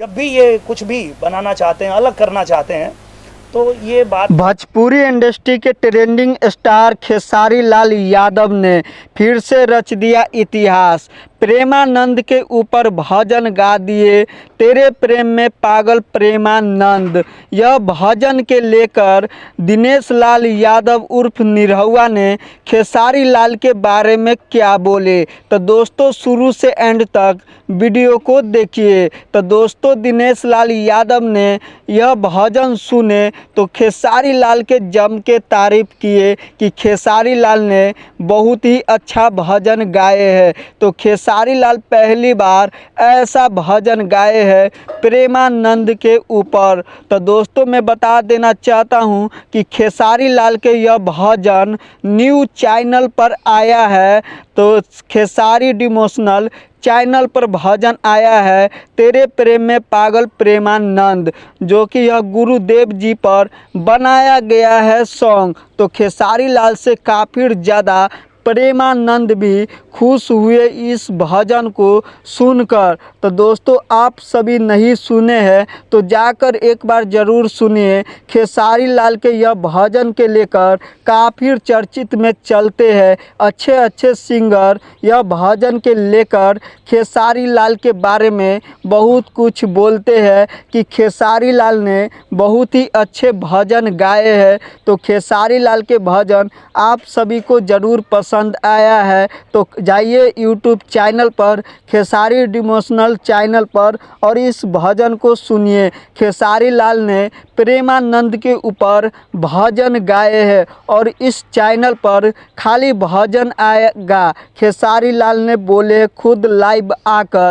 जब भी ये कुछ भी बनाना चाहते हैं, अलग करना चाहते हैं, तो ये बात भोजपुरी इंडस्ट्री के ट्रेंडिंग स्टार खेसारी लाल यादव ने फिर से रच दिया इतिहास। प्रेमानंद के ऊपर भजन गा दिए, तेरे प्रेम में पागल प्रेमानंद। यह भजन के लेकर दिनेश लाल यादव उर्फ निरहुआ ने खेसारी लाल के बारे में क्या बोले, तो दोस्तों शुरू से एंड तक वीडियो को देखिए। तो दोस्तों दिनेश लाल यादव ने यह भजन सुने तो खेसारी लाल के जम के तारीफ किए कि खेसारी लाल ने बहुत ही अच्छा भजन गाए हैं। तो खेसारी लाल पहली बार ऐसा भजन गाए हैं प्रेमानंद के ऊपर। तो दोस्तों मैं बता देना चाहता हूं कि खेसारी लाल के यह भजन न्यू चैनल पर आया है। तो खेसारी डिमोशनल चैनल पर भजन आया है तेरे प्रेम में पागल प्रेमानंद, जो कि यह गुरुदेव जी पर बनाया गया है सॉन्ग। तो खेसारी लाल से काफ़ी ज़्यादा प्रेमानंद भी खुश हुए इस भजन को सुनकर। तो दोस्तों आप सभी नहीं सुने हैं तो जाकर एक बार ज़रूर सुनिए। खेसारी लाल के यह भजन के लेकर काफ़ी चर्चित में चलते हैं। अच्छे अच्छे सिंगर यह भजन के लेकर खेसारी लाल के बारे में बहुत कुछ बोलते हैं कि खेसारी लाल ने बहुत ही अच्छे भजन गाए हैं। तो खेसारी लाल के भजन आप सभी को ज़रूर पसंद आया है तो जाइए यूट्यूब चैनल पर, खेसारी डिमोशनल चैनल पर, और इस भजन को सुनिए। खेसारी लाल ने प्रेमानंद के ऊपर भजन गाए हैं और इस चैनल पर खाली भजन आएगा। खेसारी लाल ने बोले खुद लाइव आकर।